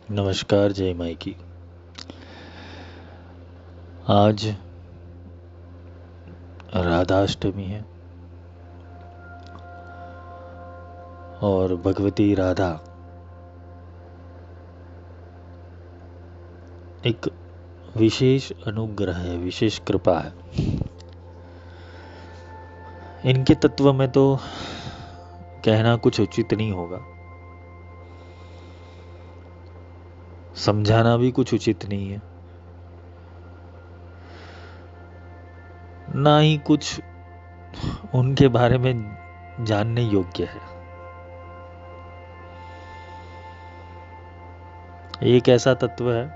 नमस्कार, जय माई की। आज राधाष्टमी है और भगवती राधा एक विशेष अनुग्रह है, विशेष कृपा है। इनके तत्व में तो कहना कुछ उचित नहीं होगा, समझाना भी कुछ उचित नहीं है, ना ही कुछ उनके बारे में जानने योग्य है। एक ऐसा तत्व है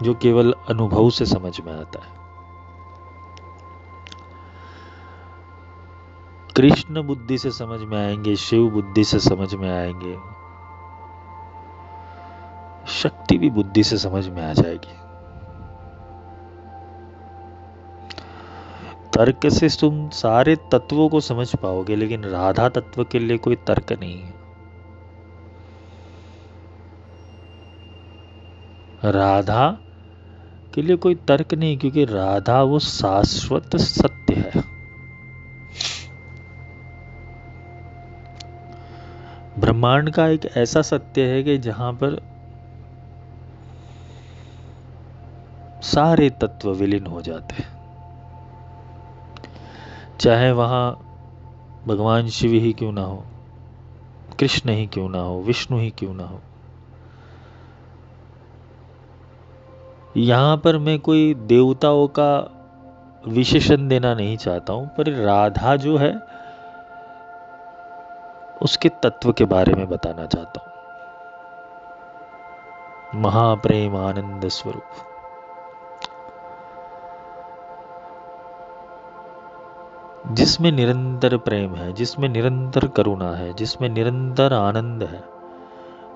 जो केवल अनुभव से समझ में आता है। कृष्ण बुद्धि से समझ में आएंगे, शिव बुद्धि से समझ में आएंगे, शक्ति भी बुद्धि से समझ में आ जाएगी। तर्क से तुम सारे तत्वों को समझ पाओगे, लेकिन राधा तत्व के लिए कोई तर्क नहीं है। राधा के लिए कोई तर्क नहीं, क्योंकि राधा वो शाश्वत सत्य है। ब्रह्मांड का एक ऐसा सत्य है कि जहां पर सारे तत्व विलीन हो जाते हैं, चाहे वहां भगवान शिव ही क्यों ना हो, कृष्ण ही क्यों ना हो, विष्णु ही क्यों ना हो। यहां पर मैं कोई देवताओं का विशेषण देना नहीं चाहता हूं, पर राधा जो है उसके तत्व के बारे में बताना चाहता हूं। महाप्रेम आनंद स्वरूप, जिसमें निरंतर प्रेम है, जिसमें निरंतर करुणा है, जिसमें निरंतर आनंद है,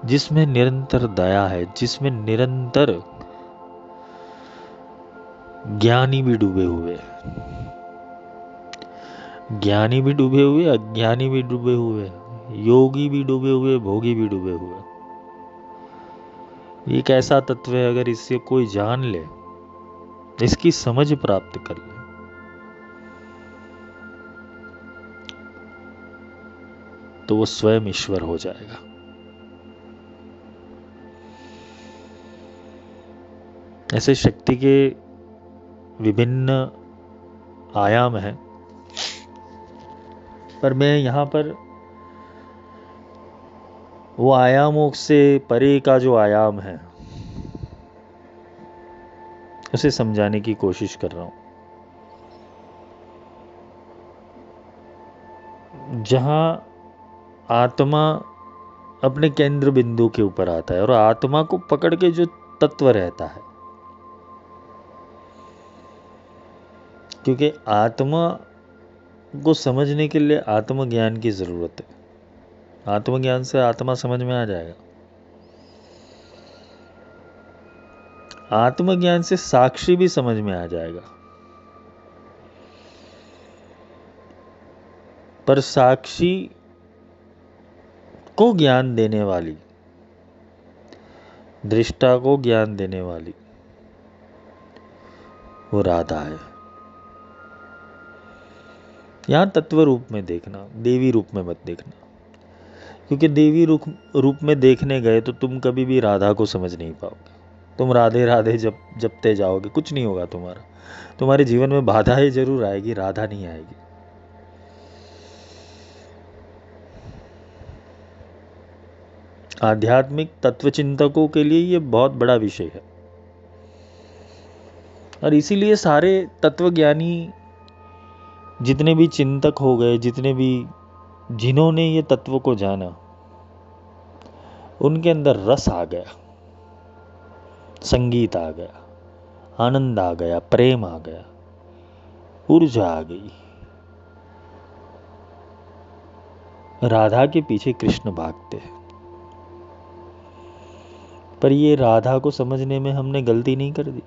जिसमें निरंतर दया है, जिसमें निरंतर ज्ञानी भी डूबे हुए, ज्ञानी भी डूबे हुए, अज्ञानी भी डूबे हुए, योगी भी डूबे हुए, भोगी भी डूबे हुए। एक ऐसा तत्व है, अगर इससे कोई जान ले, इसकी समझ प्राप्त कर ले, तो वो स्वयं ईश्वर हो जाएगा। ऐसे शक्ति के विभिन्न आयाम हैं, पर मैं यहां पर वो आयामों से परे का जो आयाम है उसे समझाने की कोशिश कर रहा हूं। जहां आत्मा अपने केंद्र बिंदु के ऊपर आता है और आत्मा को पकड़ के जो तत्व रहता है, क्योंकि आत्मा को समझने के लिए आत्मज्ञान की जरूरत है। आत्मज्ञान से आत्मा समझ में आ जाएगा, आत्मज्ञान से साक्षी भी समझ में आ जाएगा। पर साक्षी को ज्ञान देने वाली, दृष्टा को ज्ञान देने वाली वो राधा है। यहां तत्व रूप में देखना, देवी रूप में मत देखना, क्योंकि देवी रूप में देखने गए तो तुम कभी भी राधा को समझ नहीं पाओगे। तुम राधे राधे जपते जाओगे, कुछ नहीं होगा तुम्हारा। तुम्हारे जीवन में बाधाएं जरूर आएगी, राधा नहीं आएगी। आध्यात्मिक तत्वचिंतकों के लिए ये बहुत बड़ा विषय है, और इसीलिए सारे तत्वज्ञानी जितने भी चिंतक हो गए, जितने भी जिन्होंने ये तत्व को जाना, उनके अंदर रस आ गया, संगीत आ गया, आनंद आ गया, प्रेम आ गया, ऊर्जा आ गई। राधा के पीछे कृष्ण भागते हैं। पर ये राधा को समझने में हमने गलती नहीं कर दी।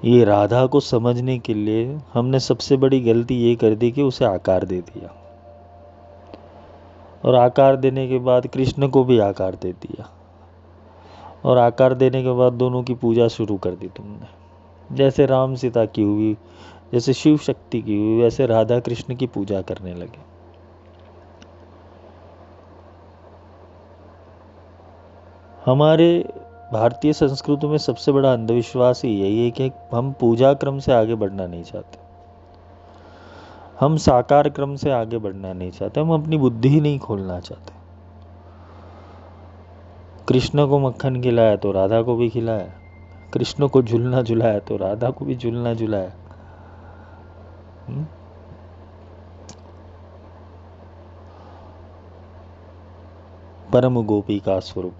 ये राधा को समझने के लिए हमने सबसे बड़ी गलती ये कर दी कि उसे आकार दे दिया, और आकार देने के बाद कृष्ण को भी आकार दे दिया, और आकार देने के बाद दोनों की पूजा शुरू कर दी तुमने। जैसे राम सीता की हुई, जैसे शिव शक्ति की हुई, वैसे राधा कृष्ण की पूजा करने लगे। हमारे भारतीय संस्कृति में सबसे बड़ा अंधविश्वास ही यही है कि हम पूजा क्रम से आगे बढ़ना नहीं चाहते, हम साकार क्रम से आगे बढ़ना नहीं चाहते, हम अपनी बुद्धि ही नहीं खोलना चाहते। कृष्ण को मक्खन खिलाया तो राधा को भी खिलाया, कृष्ण को झूलना झुलाया तो राधा को भी झूलना झुलाया। परम गोपी का स्वरूप,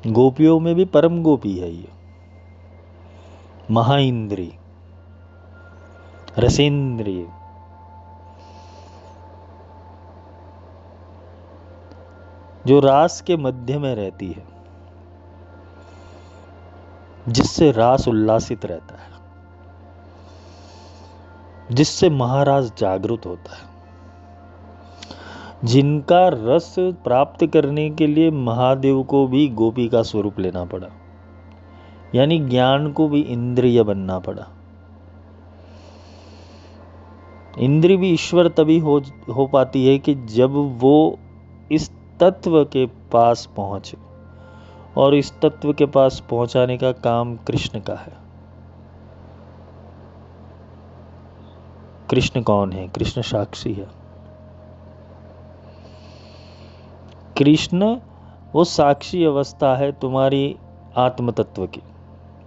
गोपियों में भी परम गोपी है ये, महाइंद्री, रसेंद्रिय, जो रास के मध्य में रहती है, जिससे रास उल्लासित रहता है, जिससे महाराज जागृत होता है, जिनका रस प्राप्त करने के लिए महादेव को भी गोपी का स्वरूप लेना पड़ा, यानी ज्ञान को भी इंद्रिय बनना पड़ा। इंद्रिय भी ईश्वर तभी हो पाती है कि जब वो इस तत्व के पास पहुंचे, और इस तत्व के पास पहुंचाने का काम कृष्ण का है। कृष्ण कौन है? कृष्ण साक्षी है। कृष्ण वो साक्षी अवस्था है तुम्हारी आत्म तत्व की,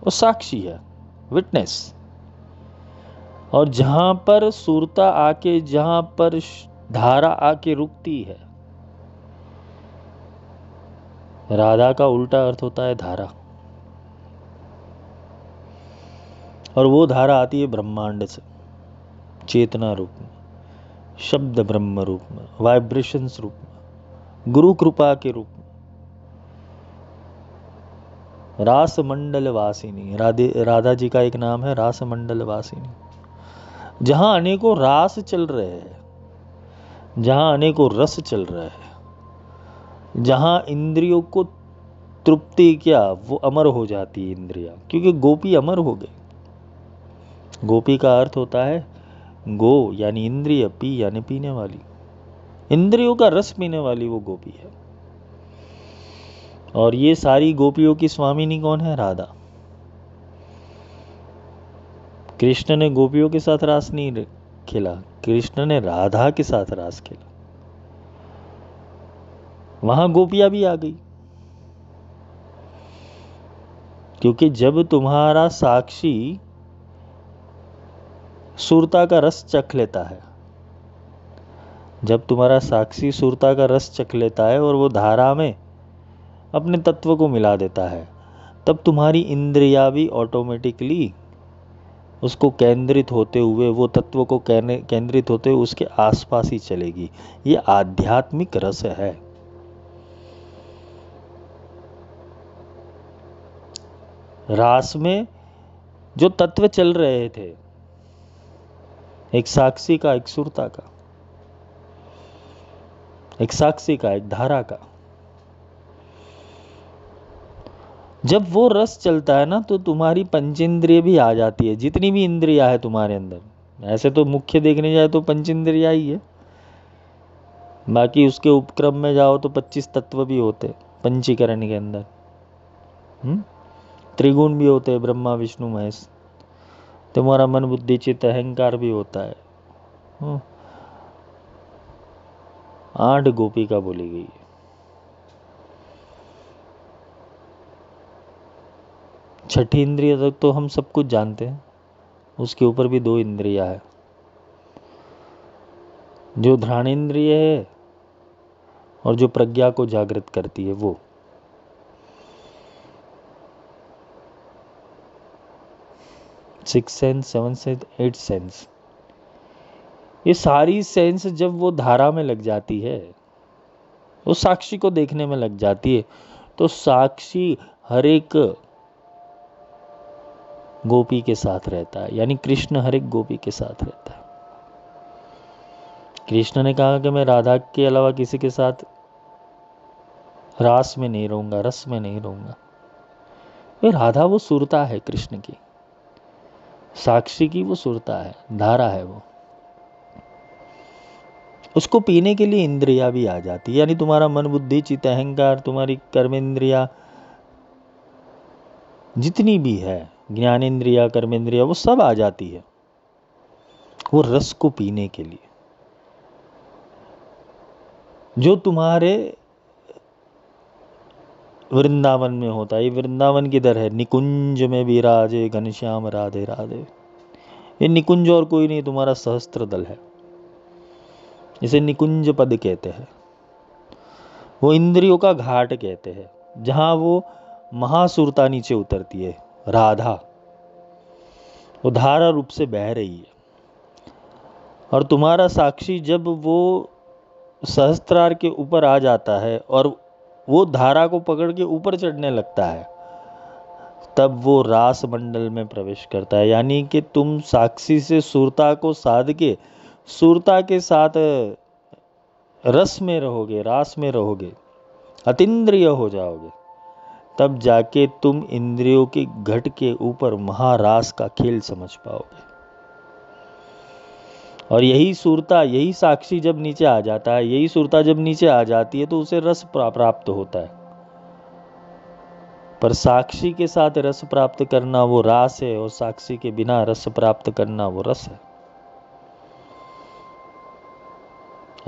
वो साक्षी है, विटनेस। और जहां पर सुरता आके, जहां पर धारा आके रुकती है, राधा का उल्टा अर्थ होता है धारा, और वो धारा आती है ब्रह्मांड से, चेतना रूप में, शब्द ब्रह्म रूप में, वाइब्रेशंस रूप में, गुरु कृपा के रूप में। रास मंडल वासिनी, राधा जी का एक नाम है रास मंडल वासिनी। जहां अनेकों रास चल रहे हैं, जहां अनेकों रस चल रहे हैं, जहां इंद्रियों को तृप्ति क्या, वो अमर हो जाती है इंद्रियां, क्योंकि गोपी अमर हो गई। गोपी का अर्थ होता है गो यानी इंद्रिय, पी यानी पीने वाली, इंद्रियों का रस पीने वाली वो गोपी है। और ये सारी गोपियों की स्वामिनी कौन है? राधा। कृष्ण ने गोपियों के साथ रास नहीं खेला, कृष्ण ने राधा के साथ रास खेला। वहां गोपियां भी आ गई, क्योंकि जब तुम्हारा साक्षी सुरता का रस चख लेता है, जब तुम्हारा साक्षी सुरता का रस चख लेता है और वो धारा में अपने तत्व को मिला देता है, तब तुम्हारी इंद्रिया भी ऑटोमेटिकली उसको केंद्रित होते हुए, वो तत्व को केंद्रित होते हुए उसके आसपास ही चलेगी। ये आध्यात्मिक रस है। रास में जो तत्व चल रहे थे, एक साक्षी का, एक सुरता का, एक साक्षी का, एक धारा का, जब वो रस चलता है ना, तो तुम्हारी पंचेंद्रिय भी आ जाती है, जितनी भी इंद्रिया है तुम्हारे अंदर। ऐसे तो मुख्य देखने जाए तो पंचेंद्रिया ही है, बाकी उसके उपक्रम में जाओ तो 25 तत्व भी होते पंचीकरण के अंदर। त्रिगुण भी होते हैं, ब्रह्मा विष्णु महेश। तुम्हारा मन बुद्धि चित्त अहंकार भी होता है। 8 गोपिका बोली गई है। छठी इंद्रिय तक तो हम सब कुछ जानते हैं, उसके ऊपर भी 2 इंद्रिया है, जो ध्यानेंद्रिय है और जो प्रज्ञा को जागृत करती है वो। सिक्स सेंस, 7 सेंस, 8 सेंस, ये सारी सेंस जब वो धारा में लग जाती है, वो साक्षी को देखने में लग जाती है, तो साक्षी हर एक गोपी के साथ रहता है, यानी कृष्ण हर एक गोपी के साथ रहता है। कृष्ण ने कहा कि मैं राधा के अलावा किसी के साथ रास में नहीं रहूंगा, रस में नहीं रहूंगा। ये राधा वो सुरता है कृष्ण की, साक्षी की वो सुरता है, धारा है वो। उसको पीने के लिए इंद्रिया भी आ जाती है, यानी तुम्हारा मन, बुद्धि, चित्त, अहंकार, तुम्हारी कर्मेंद्रिया जितनी भी है, ज्ञानेंद्रिया, कर्मेंद्रिया, वो सब आ जाती है वो रस को पीने के लिए। जो तुम्हारे वृंदावन में होता है। ये वृंदावन किधर है? निकुंज में विराजे घनश्याम राधे राधे। ये निकुंज और कोई नहीं, तुम्हारा सहस्त्र दल है। इसे निकुंज पद कहते हैं। वो इंद्रियों का घाट कहते हैं, जहां वो महासुरता नीचे उतरती है, राधा वो धारा रूप से बह रही है। और तुम्हारा साक्षी जब वो सहस्त्रार के ऊपर आ जाता है और वो धारा को पकड़ के ऊपर चढ़ने लगता है, तब वो रास मंडल में प्रवेश करता है। यानी कि तुम साक्षी से सुरता को साध के सुरता के साथ रस में रहोगे, रास में रहोगे, अतीन्द्रिय हो जाओगे। तब जाके तुम इंद्रियों के घट के ऊपर महारास का खेल समझ पाओगे। और यही सुरता, यही साक्षी जब नीचे आ जाता है, यही सुरता जब नीचे आ जाती है, तो उसे रस प्राप्त होता है। पर साक्षी के साथ रस प्राप्त करना वो रास है, और साक्षी के बिना रस प्राप्त करना वो रस है।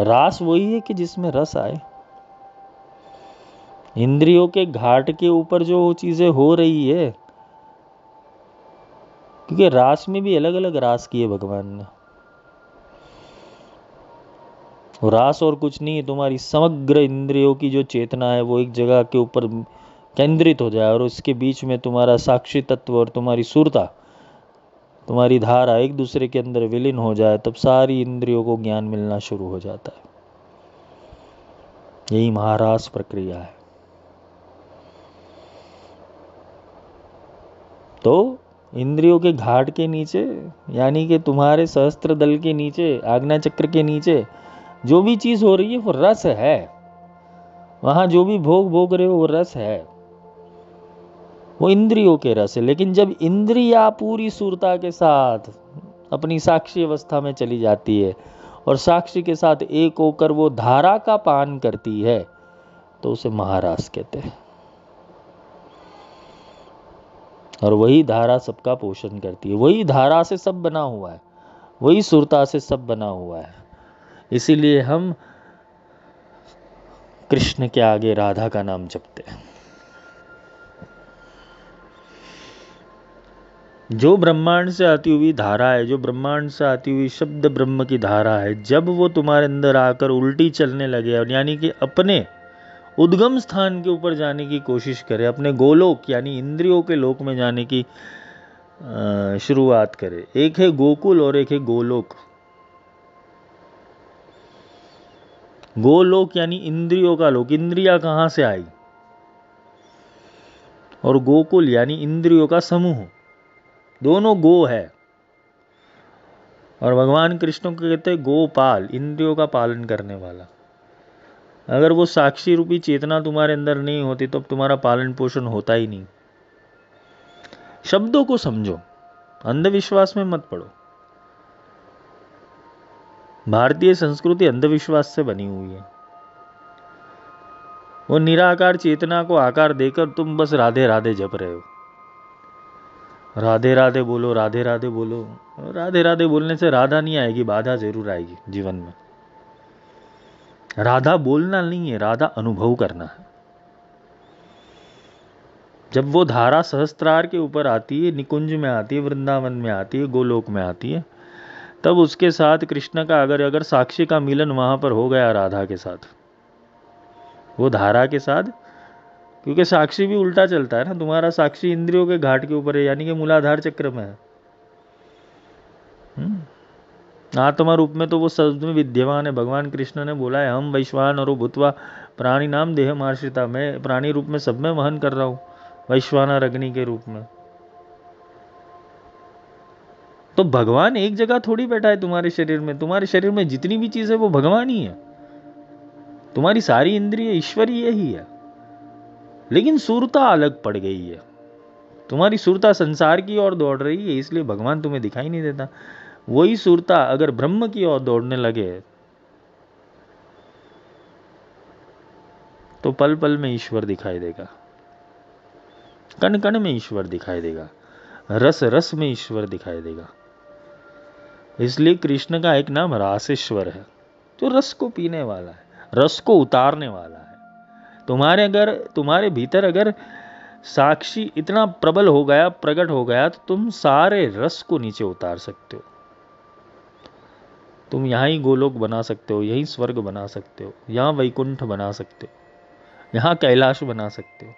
रास वही है कि जिसमें रस आए। इंद्रियों के घाट के ऊपर जो चीजें हो रही है, क्योंकि रास में भी अलग अलग रास किए भगवान ने। रास और कुछ नहीं है, तुम्हारी समग्र इंद्रियों की जो चेतना है वो एक जगह के ऊपर केंद्रित हो जाए, और उसके बीच में तुम्हारा साक्षी तत्व और तुम्हारी सुरता, तुम्हारी धारा एक दूसरे के अंदर विलीन हो जाए, तब सारी इंद्रियों को ज्ञान मिलना शुरू हो जाता है। यही महारास प्रक्रिया है। तो इंद्रियों के घाट के नीचे, यानी कि तुम्हारे सहस्त्र दल के नीचे, आज्ञा चक्र के नीचे जो भी चीज हो रही है वो रस है। वहां जो भी भोग रहे हो वो रस है, वो इंद्रियों के रस है। लेकिन जब इंद्रिया पूरी सुरता के साथ अपनी साक्षी अवस्था में चली जाती है और साक्षी के साथ एक होकर वो धारा का पान करती है, तो उसे महारास कहते हैं। और वही धारा सबका पोषण करती है, वही धारा से सब बना हुआ है, वही सुरता से सब बना हुआ है। इसीलिए हम कृष्ण के आगे राधा का नाम जपते हैं। जो ब्रह्मांड से आती हुई धारा है, जो ब्रह्मांड से आती हुई शब्द ब्रह्म की धारा है, जब वो तुम्हारे अंदर आकर उल्टी चलने लगे, यानी कि अपने उद्गम स्थान के ऊपर जाने की कोशिश करे, अपने गोलोक यानी इंद्रियों के लोक में जाने की शुरुआत करे। एक है गोकुल और एक है गोलोक। गोलोक यानी इंद्रियों का लोक, इंद्रिया कहां से आई, और गोकुल यानी इंद्रियों का समूह, दोनों गो है। और भगवान कृष्ण को कहते हैं गोपाल, इंद्रियों का पालन करने वाला। अगर वो साक्षी रूपी चेतना तुम्हारे अंदर नहीं होती तो तुम्हारा पालन पोषण होता ही नहीं। शब्दों को समझो, अंधविश्वास में मत पड़ो। भारतीय संस्कृति अंधविश्वास से बनी हुई है। वो निराकार चेतना को आकार देकर तुम बस राधे राधे जप रहे हो। राधे राधे बोलो, राधे राधे बोलो। राधे राधे बोलने से राधा नहीं आएगी, बाधा जरूर आएगी जीवन में। राधा बोलना नहीं है, राधा अनुभव करना है। जब वो धारा सहस्त्रार के ऊपर आती है, निकुंज में आती है, वृंदावन में आती है, गोलोक में आती है, तब उसके साथ कृष्ण का अगर साक्षी का मिलन वहां पर हो गया राधा के साथ, वो धारा के साथ, क्योंकि साक्षी भी उल्टा चलता है ना। तुम्हारा साक्षी इंद्रियों के घाट के ऊपर है, यानी कि मूलाधार चक्र में है। आत्मा रूप में तो वो सब में विद्यमान है। भगवान कृष्ण ने बोला है, हम वैश्वान और भूतवा प्राणी नाम देह मार्षिता, मैं प्राणी रूप में सब में वहन कर रहा हूं, वैश्वानर अग्नि के रूप में। तो भगवान एक जगह थोड़ी बैठा है तुम्हारे शरीर में, तुम्हारे शरीर में जितनी भी चीज है वो भगवान ही है, तुम्हारी सारी इंद्रिय ईश्वरीय ही है, लेकिन सुरता अलग पड़ गई है, तुम्हारी सुरता संसार की ओर दौड़ रही है, इसलिए भगवान तुम्हें दिखाई नहीं देता। वही सुरता अगर ब्रह्म की ओर दौड़ने लगे तो पल पल में ईश्वर दिखाई देगा, कण कण में ईश्वर दिखाई देगा, रस रस में ईश्वर दिखाई देगा। इसलिए कृष्ण का एक नाम रासेश्वर है, जो रस को पीने वाला है, रस को उतारने वाला है। तुम्हारे भीतर अगर साक्षी इतना प्रबल हो गया, प्रकट हो गया, तो तुम सारे रस को नीचे उतार सकते हो। तुम यहां ही गोलोक बना सकते हो, यही स्वर्ग बना सकते हो, यहां वैकुंठ बना सकते हो, यहां कैलाश बना सकते हो।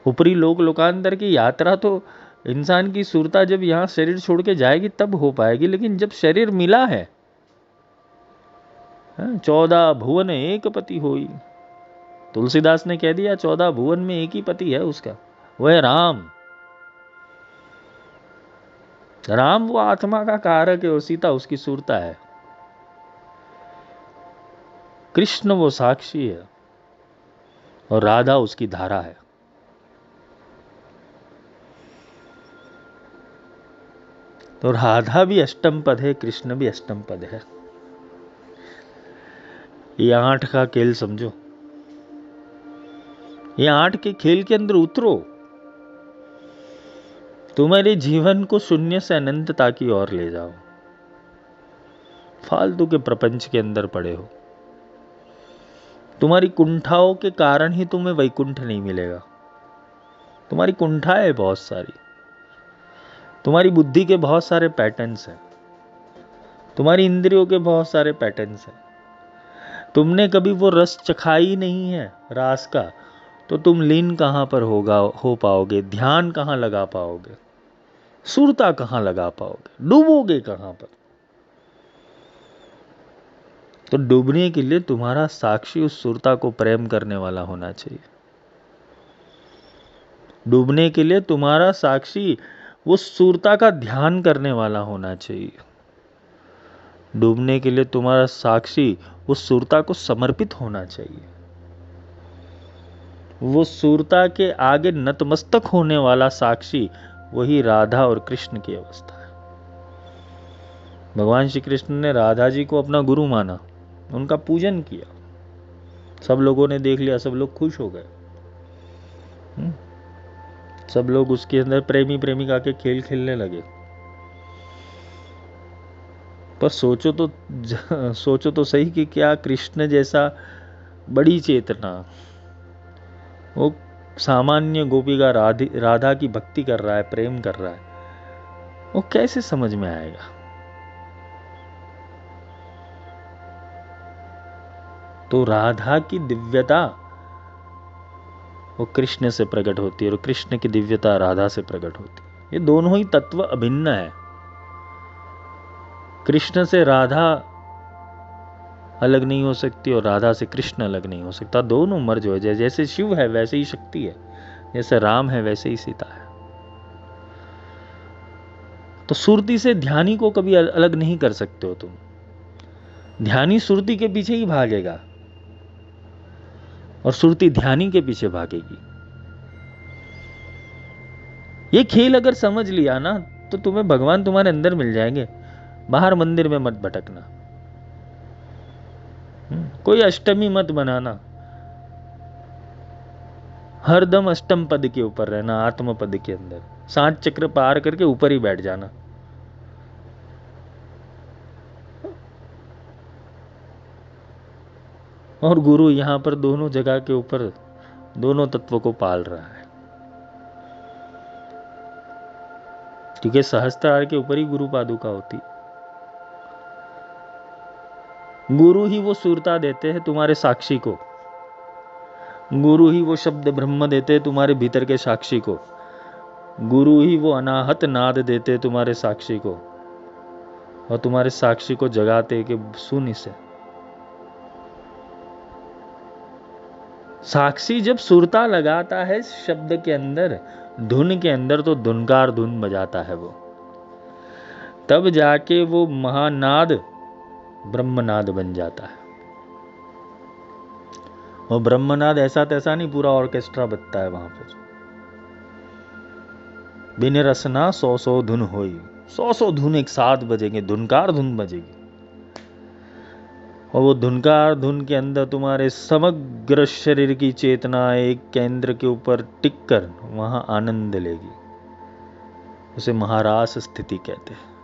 ऊपरी लोक लोकांतर की यात्रा तो इंसान की सुरता जब यहां शरीर छोड़ के जाएगी तब हो पाएगी, लेकिन जब शरीर मिला है, 14 भुवन एक पति होई, तुलसीदास ने कह दिया 14 भुवन में एक ही पति है उसका, वह है राम। राम वो आत्मा का कारक है और सीता उसकी सुरता है। कृष्ण वो साक्षी है और राधा उसकी धारा है। तो राधा भी अष्टम पद है, कृष्ण भी अष्टम पद है। ये 8 का खेल समझो, ये 8 के खेल के अंदर उतरो, तुम्हारे जीवन को शून्य से अनंतता की ओर ले जाओ। फालतू के प्रपंच के अंदर पड़े हो, तुम्हारी कुंठाओं के कारण ही तुम्हें वैकुंठ नहीं मिलेगा। तुम्हारी कुंठाएं बहुत सारी, तुम्हारी बुद्धि के बहुत सारे पैटर्न्स हैं, तुम्हारी इंद्रियों के बहुत सारे पैटर्न्स हैं। तुमने कभी वो रस चखा ही नहीं है रास का, तो तुम लीन कहां पर हो पाओगे, ध्यान कहां लगा पाओगे, सुरता कहां लगा पाओगे, डूबोगे कहां पर। तो डूबने के लिए तुम्हारा साक्षी उस सुरता को प्रेम करने वाला होना चाहिए। डूबने के लिए तुम्हारा साक्षी उस सुरता का ध्यान करने वाला होना चाहिए। डूबने के लिए तुम्हारा साक्षी उस सुरता को समर्पित होना चाहिए। वो सुरता के आगे नतमस्तक होने वाला साक्षी, वही राधा और कृष्ण की अवस्था है। भगवान श्री कृष्ण ने राधा जी को अपना गुरु माना, उनका पूजन किया, सब लोगों ने देख लिया, सब लोग खुश हो गए, सब लोग उसके अंदर प्रेमी प्रेमिका के खेल खेलने लगे। पर सोचो तो सही कि क्या कृष्ण जैसा बड़ी चेतना, वो सामान्य गोपी का राधा की भक्ति कर रहा है, प्रेम कर रहा है, वो कैसे समझ में आएगा। तो राधा की दिव्यता वो कृष्ण से प्रकट होती है और कृष्ण की दिव्यता राधा से प्रकट होती है। ये दोनों ही तत्व अभिन्न है। कृष्ण से राधा अलग नहीं हो सकती और राधा से कृष्ण अलग नहीं हो सकता। दोनों मर्ज हो जाए। जैसे शिव है वैसे ही शक्ति है, जैसे राम है वैसे ही सीता है। तो सुरती से ध्यानी को कभी अलग नहीं कर सकते हो तुम। ध्यानी सुरती के पीछे ही भागेगा और सुरती ध्यानी के पीछे भागेगी। ये खेल अगर समझ लिया ना तो तुम्हें भगवान तुम्हारे अंदर मिल जाएंगे। बाहर मंदिर में मत भटकना, कोई अष्टमी मत बनाना, हरदम अष्टम पद के ऊपर रहना, आत्म पद के अंदर 7 चक्र पार करके ऊपर ही बैठ जाना। और गुरु यहां पर दोनों जगह के ऊपर दोनों तत्वों को पाल रहा है, क्योंकि सहस्त्रार के ऊपर ही गुरु पादुका होती। गुरु ही वो सुरता देते हैं तुम्हारे साक्षी को, गुरु ही वो शब्द ब्रह्म देते हैं तुम्हारे भीतर के साक्षी को, गुरु ही वो अनाहत नाद देते हैं तुम्हारे साक्षी को और तुम्हारे साक्षी को जगाते कि सुन इसे। साक्षी जब सुरता लगाता है शब्द के अंदर धुन के अंदर तो धुनकार धुन बजाता है वो, तब जाके वो महानाद ब्रह्मनाद बन जाता है। वो ब्रह्मनाद ऐसा तैसा नहीं, पूरा ऑर्केस्ट्रा बजता है वहां पर। बिन रसना सौ सौ धुन होई, सौ सौ धुन एक साथ बजेंगे, धुनकार धुन बजेगी। और वो धुनकार धुन के अंदर तुम्हारे समग्र शरीर की चेतना एक केंद्र के ऊपर टिक कर वहां आनंद लेगी। उसे महारास स्थिति कहते हैं।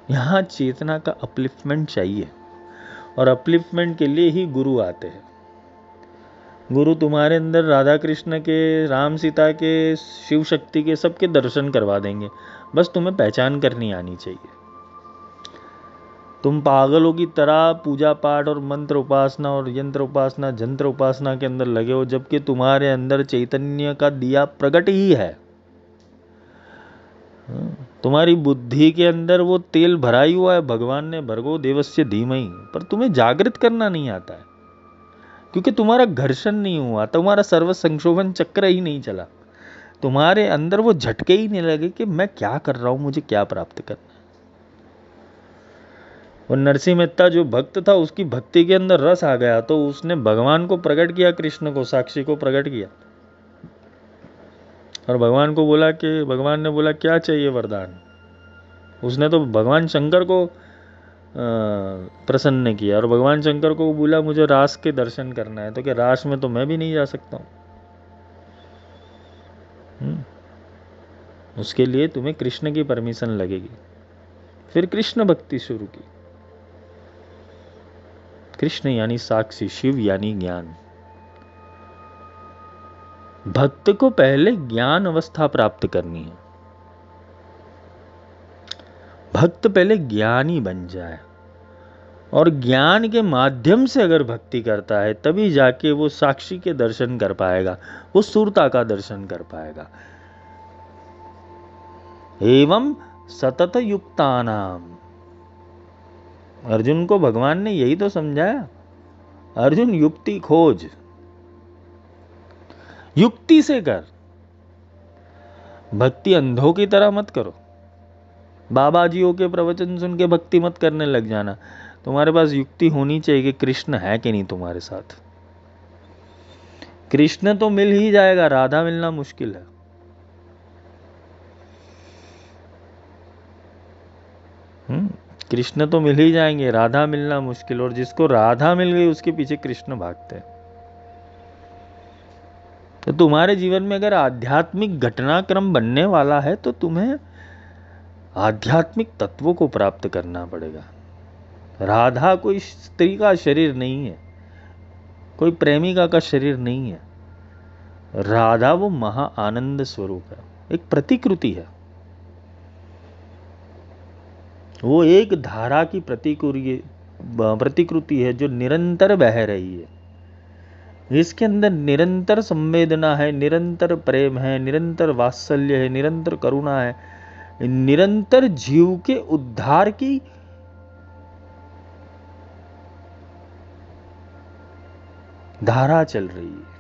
यहां चेतना का अपलिफ्टमेंट चाहिए, और अपलिफ्टमेंट के लिए ही गुरु आते हैं। गुरु तुम्हारे अंदर राधा कृष्ण के, राम सीता के, शिव शक्ति के, सबके दर्शन करवा देंगे। बस तुम्हें पहचान करनी आनी चाहिए। तुम पागलों की तरह पूजा पाठ और मंत्र उपासना और यंत्र उपासना, जंत्र उपासना के अंदर लगे हो, जबकि तुम्हारे अंदर चैतन्य का दिया प्रकट ही है। तुम्हारी बुद्धि के अंदर वो तेल भरा ही हुआ है, भगवान ने भर्गो देवस्य धीमहि, पर तुम्हें जागृत करना नहीं आता है, क्योंकि तुम्हारा घर्षण नहीं हुआ, तुम्हारा सर्व संशोधन चक्र ही नहीं चला, तुम्हारे अंदर वो झटके ही नहीं लगे कि मैं क्या कर रहा हूं, मुझे क्या प्राप्त करना है। और नरसिंह मेहता जो भक्त था, उसकी भक्ति के अंदर रस आ गया, तो उसने भगवान को प्रकट किया, कृष्ण को, साक्षी को प्रकट किया, और भगवान को बोला कि, भगवान ने बोला क्या चाहिए वरदान। उसने तो भगवान शंकर को प्रसन्न किया, और भगवान शंकर को बोला मुझे रास के दर्शन करना है, तो क्या रास में तो मैं भी नहीं जा सकता हूं। उसके लिए तुम्हें कृष्ण की परमिशन लगेगी। फिर कृष्ण भक्ति शुरू की। कृष्ण यानी साक्षी, शिव यानी ज्ञान। भक्त को पहले ज्ञान अवस्था प्राप्त करनी है। भक्त पहले ज्ञानी बन जाए, और ज्ञान के माध्यम से अगर भक्ति करता है, तभी जाके वो साक्षी के दर्शन कर पाएगा, वो सुरता का दर्शन कर पाएगा। एवं सतत युक्तानाम, अर्जुन को भगवान ने यही तो समझाया, अर्जुन युक्ति खोज, युक्ति से कर, भक्ति अंधों की तरह मत करो। बाबा जीओ के प्रवचन सुन के भक्ति मत करने लग जाना। तुम्हारे पास युक्ति होनी चाहिए कि कृष्ण है कि नहीं तुम्हारे साथ। कृष्ण तो मिल ही जाएगा, राधा मिलना मुश्किल है। कृष्ण तो मिल ही जाएंगे, राधा मिलना मुश्किल, और जिसको राधा मिल गई उसके पीछे कृष्ण भागते हैं। तो तुम्हारे जीवन में अगर आध्यात्मिक घटनाक्रम बनने वाला है, तो तुम्हें आध्यात्मिक तत्वों को प्राप्त करना पड़ेगा। राधा कोई स्त्री का शरीर नहीं है, कोई प्रेमिका का शरीर नहीं है। राधा वो महा आनंद स्वरूप है, एक प्रतिकृति है। वो एक धारा की प्रतिकृति है जो निरंतर बह रही है। इसके अंदर निरंतर संवेदना है, निरंतर प्रेम है, निरंतर वात्सल्य है, निरंतर करुणा है, निरंतर जीव के उद्धार की धारा चल रही है,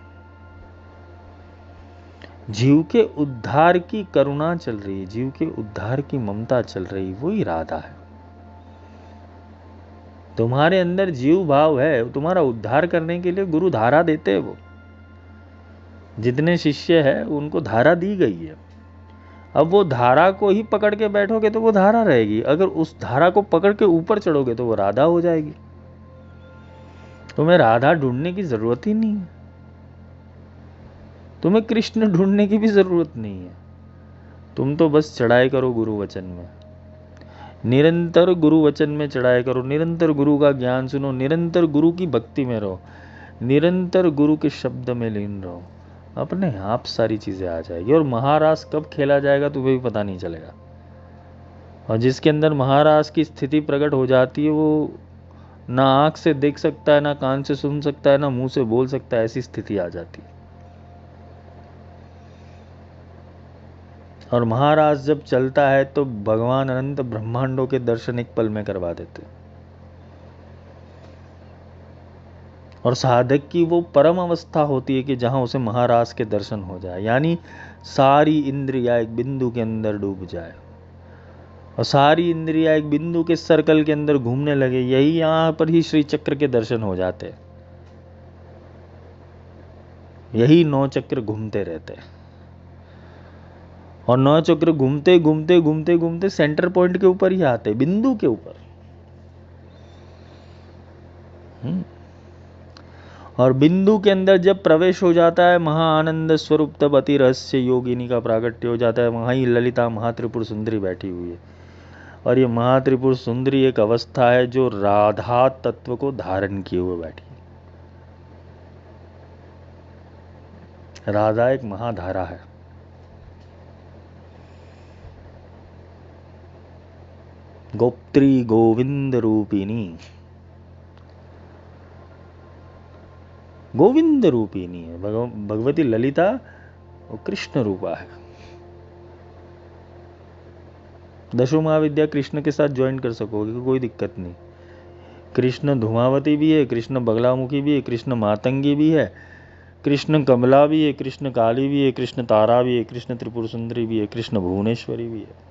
जीव के उद्धार की करुणा चल रही है, जीव के उद्धार की ममता चल रही है, वही राधा है। तुम्हारे अंदर जीव भाव है, तुम्हारा उद्धार करने के लिए गुरु धारा देते हैं। वो जितने शिष्य है उनको धारा दी गई है। अब वो धारा को ही पकड़ के बैठोगे तो वो धारा रहेगी, अगर उस धारा को पकड़ के ऊपर चढ़ोगे तो वो राधा हो जाएगी। तुम्हें राधा ढूंढने की जरूरत ही नहीं है, तुम्हें कृष्ण ढूंढने की भी जरूरत नहीं है। तुम तो बस चढ़ाई करो गुरु वचन में, निरंतर गुरु वचन में चढ़ाई करो, निरंतर गुरु का ज्ञान सुनो, निरंतर गुरु की भक्ति में रहो, निरंतर गुरु के शब्द में लीन रहो, अपने आप सारी चीजें आ जाएगी। और महारास कब खेला जाएगा तुम्हें भी पता नहीं चलेगा। और जिसके अंदर महारास की स्थिति प्रकट हो जाती है, वो ना आंख से देख सकता है, ना कान से सुन सकता है, ना मुंह से बोल सकता है, ऐसी स्थिति आ जाती है। और महाराज जब चलता है तो भगवान अनंत ब्रह्मांडों के दर्शन एक पल में करवा देते। और साधक की वो परम अवस्था होती है कि जहाँ उसे महाराज के दर्शन हो जाए, यानी सारी इंद्रियाँ एक बिंदु के अंदर डूब जाए और सारी इंद्रियाँ एक बिंदु के सर्कल के अंदर घूमने लगे। यही यहाँ पर ही श्री चक्र के दर्शन हो जाते हैं। यही 9 चक्र घूमते रहते हैं और 9 चक्र घूमते घूमते घूमते घूमते सेंटर पॉइंट के ऊपर ही आते, बिंदु के ऊपर। और बिंदु के अंदर जब प्रवेश हो जाता है महाआनंद स्वरूप, तब अति रहस्य योगिनी का प्रागट्य हो जाता है। वहाँ ही ललिता महात्रिपुर सुंदरी बैठी हुई है और ये महात्रिपुर सुंदरी एक अवस्था है जो राधा तत्व को धारण किए हुए बैठी है। राधा एक महाधारा है। गोप्त्री गोविंद रूपिणी, गोविंद रूपिणी है भगवती ललिता, वो कृष्ण रूपा है। दशो महाविद्या कृष्ण के साथ ज्वाइन कर सकोगे, कोई दिक्कत नहीं। कृष्ण धुमावती भी है, कृष्ण बगलामुखी भी है, कृष्ण मातंगी भी है, कृष्ण कमला भी है, कृष्ण काली भी है, कृष्ण तारा भी है, कृष्ण त्रिपुर सुंदरी भी है, कृष्ण भुवनेश्वरी भी है।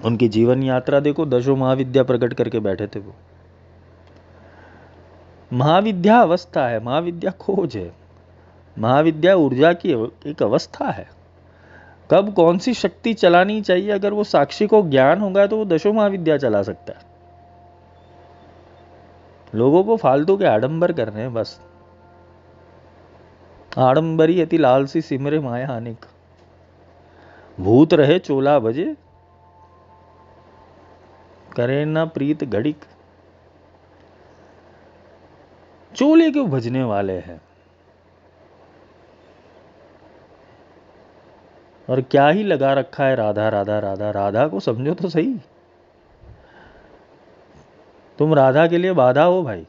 उनकी जीवन यात्रा देखो, दशो महाविद्या प्रकट करके बैठे थे वो। महाविद्या अवस्था है, महाविद्या खोज है, महाविद्या ऊर्जा की एक अवस्था है। कब कौन सी शक्ति चलानी चाहिए, अगर वो साक्षी को ज्ञान होगा तो वो दशो महाविद्या चला सकता है। लोगों को फालतू के आडंबर करने हैं बस। आडंबरी अति लालसी सिमरे माया अनेक, भूत रहे चोला बजे, करे ना प्रीत घड़िक। चोले क्यों भजने वाले हैं? और क्या ही लगा रखा है राधा राधा राधा। राधा को समझो तो सही। तुम राधा के लिए बाधा हो भाई।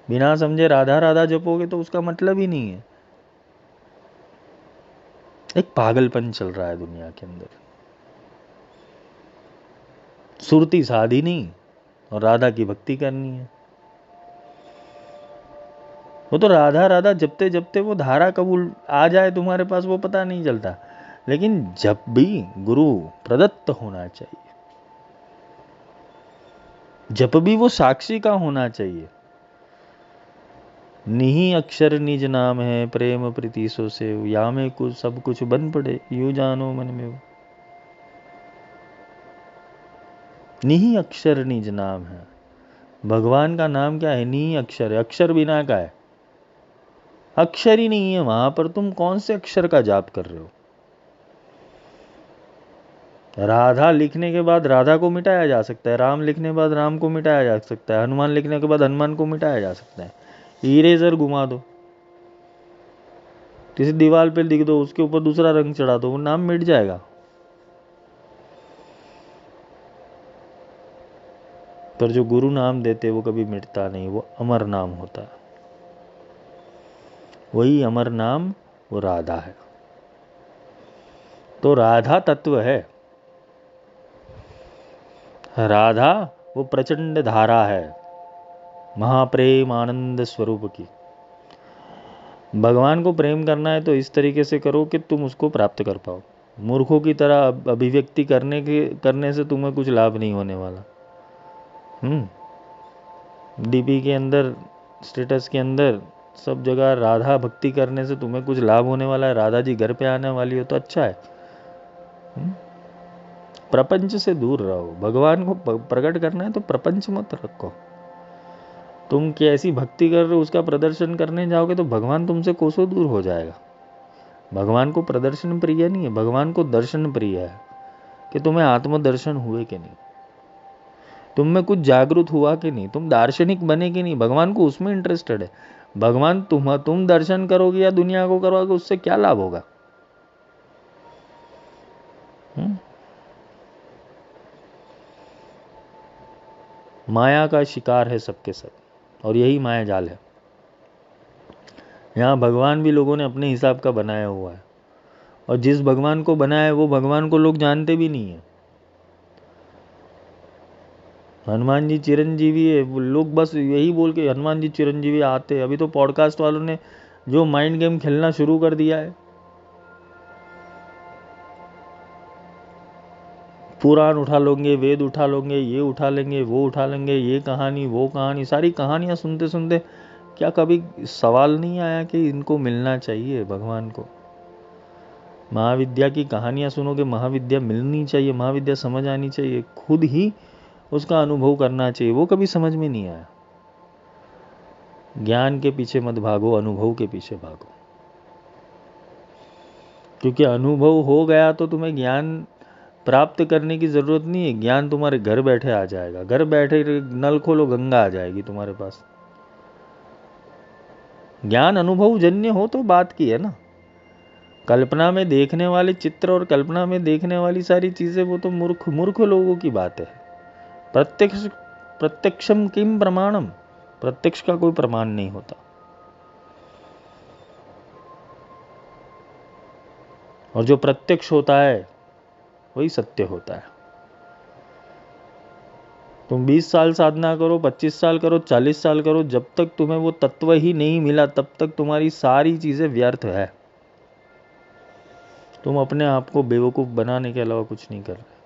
बिना समझे राधा राधा जपोगे तो उसका मतलब ही नहीं है। एक पागलपन चल रहा है दुनिया के अंदर। सुरती साधी नहीं और राधा की भक्ति करनी है। वो तो राधा राधा जपते जपते वो धारा कबूल आ जाए तुम्हारे पास, वो पता नहीं चलता। लेकिन जब भी गुरु प्रदत्त होना चाहिए, जब भी वो साक्षी का होना चाहिए। निही अक्षर निज नाम है, प्रेम प्रीति सो से, या में कुछ सब कुछ बन पड़े, यू जानो मन में। निही अक्षर निज नाम है। भगवान का नाम क्या है? निही अक्षर है, अक्षर बिना का है, अक्षर ही नहीं है वहां पर। तुम कौन से अक्षर का जाप कर रहे हो? राधा लिखने के बाद राधा को मिटाया जा सकता है, राम लिखने के बाद राम को मिटाया जा सकता है, हनुमान लिखने के बाद हनुमान को मिटाया जा सकता है। इरेजर घुमा दो, किसी दीवार पे लिख दो, उसके ऊपर दूसरा रंग चढ़ा दो, वो नाम मिट जाएगा। पर जो गुरु नाम देते वो कभी मिटता नहीं, वो अमर नाम होता है। वही अमर नाम वो राधा है। तो राधा तत्व है। राधा वो प्रचंड धारा है, महाप्रेम आनंद स्वरूप की। भगवान को प्रेम करना है तो इस तरीके से करो कि तुम उसको प्राप्त कर पाओ। मूर्खों की तरह अभिव्यक्ति करने से तुम्हें कुछ लाभ नहीं होने वाला। डीपी के अंदर, स्टेटस के अंदर, सब जगह राधा भक्ति करने से तुम्हें कुछ लाभ होने वाला है, राधा जी घर पे आने वाली हो तो अच्छा है। प्रपंच से दूर रहो। भगवान को प्रकट करना है तो प्रपंच मत रखो। तुम कैसी भक्ति कर रहे हो उसका प्रदर्शन करने जाओगे तो भगवान तुमसे कोसों दूर हो जाएगा। भगवान को प्रदर्शन प्रिय नहीं है, भगवान को दर्शन प्रिय है कि तुम्हें आत्मदर्शन हुए कि नहीं, तुम में कुछ जागृत हुआ कि नहीं, तुम दार्शनिक बने कि नहीं। भगवान को उसमें इंटरेस्टेड है। भगवान तुम दर्शन करोगे या दुनिया को करोगे, उससे क्या लाभ होगा? माया का शिकार है सबके सब, और यही माया जाल है। यहाँ भगवान भी लोगों ने अपने हिसाब का बनाया हुआ है, और जिस भगवान को बनाया है वो भगवान को लोग जानते भी नहीं है। हनुमान जी चिरंजीवी है, वो लोग बस यही बोल के हनुमान जी चिरंजीवी आते हैं। अभी तो पॉडकास्ट वालों ने जो माइंड गेम खेलना शुरू कर दिया है, पुराण उठा लोगे, वेद उठा लोगे, ये उठा लेंगे, वो उठा लेंगे, ये कहानी वो कहानी, सारी कहानियाँ सुनते सुनते क्या कभी सवाल नहीं आया कि इनको मिलना चाहिए भगवान को? महाविद्या की कहानियाँ सुनोगे, महाविद्या मिलनी चाहिए, महाविद्या समझ आनी चाहिए, खुद ही उसका अनुभव करना चाहिए। वो कभी समझ में नहीं आया। ज्ञान के पीछे मत भागो, अनुभव के पीछे भागो, क्योंकि अनुभव हो गया तो तुम्हें ज्ञान प्राप्त करने की जरूरत नहीं है। ज्ञान तुम्हारे घर बैठे आ जाएगा। घर बैठे नल खोलो, गंगा आ जाएगी तुम्हारे पास। ज्ञान अनुभव जन्य हो तो बात की है ना। कल्पना में देखने वाले चित्र और कल्पना में देखने वाली सारी चीजें, वो तो मूर्ख मूर्ख लोगों की बात है। प्रत्यक्ष प्रत्यक्षम किम प्रमाणम, प्रत्यक्ष का कोई प्रमाण नहीं होता। और जो प्रत्यक्ष होता है वही सत्य होता है। तुम 20 साल साधना करो, 25 साल करो, 40 साल करो, जब तक तुम्हें वो तत्व ही नहीं मिला तब तक तुम्हारी सारी चीजें व्यर्थ है। तुम अपने आप को बेवकूफ बनाने के अलावा कुछ नहीं कर रहे।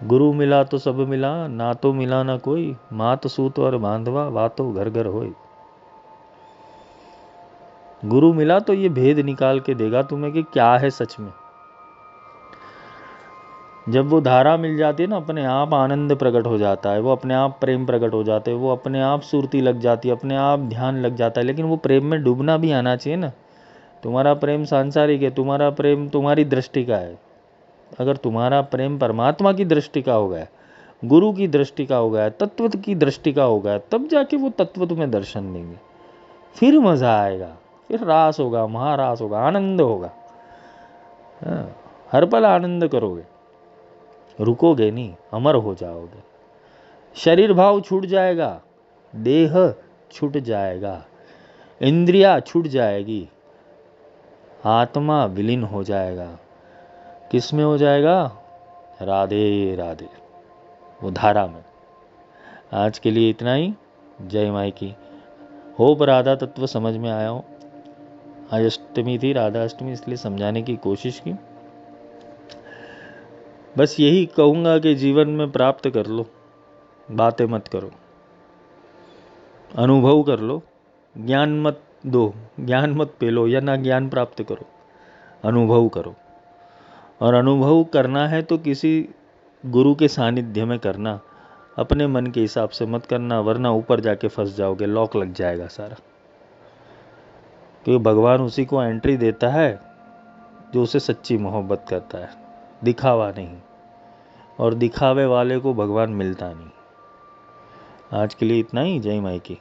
गुरु मिला तो सब मिला, ना तो मिला ना कोई, मात सूत और बांधवा, वातो घर घर होई। गुरु मिला तो ये भेद निकाल के देगा तुम्हें कि क्या है सच में। जब वो धारा मिल जाती है ना, अपने आप आनंद प्रकट हो जाता है, वो अपने आप प्रेम प्रकट हो जाते हैं, वो अपने आप सुरती लग जाती है, अपने आप ध्यान लग जाता है। लेकिन वो प्रेम में डूबना भी आना चाहिए ना। तुम्हारा प्रेम सांसारिक है, तुम्हारा प्रेम तुम्हारी दृष्टि का है। अगर तुम्हारा प्रेम परमात्मा की दृष्टि का हो गया, गुरु की दृष्टि का हो गया, तत्व की दृष्टि का हो गया, तब जाके वो तत्व तुम्हें दर्शन देंगे। फिर मजा आएगा, फिर रास होगा, महारास होगा, आनंद होगा। हर पल आनंद करोगे, रुकोगे नहीं, अमर हो जाओगे। शरीर भाव छूट जाएगा, देह छूट जाएगा, इंद्रिया छूट जाएगी, आत्मा विलीन हो जाएगा। किस में हो जाएगा? राधे राधे, वो धारा में। आज के लिए इतना ही। जय माई की। होप राधा तत्व समझ में आया हो। आज अष्टमी थी, राधा अष्टमी, इसलिए समझाने की कोशिश की। बस यही कहूँगा कि जीवन में प्राप्त कर लो, बातें मत करो, अनुभव कर लो। ज्ञान मत दो, ज्ञान मत पेलो या ना ज्ञान प्राप्त करो, अनुभव करो। और अनुभव करना है तो किसी गुरु के सानिध्य में करना, अपने मन के हिसाब से मत करना, वरना ऊपर जाके फंस जाओगे, लॉक लग जाएगा सारा। क्योंकि भगवान उसी को एंट्री देता है जो उसे सच्ची मोहब्बत करता है, दिखावा नहीं। और दिखावे वाले को भगवान मिलता नहीं। आज के लिए इतना ही। जय माई की।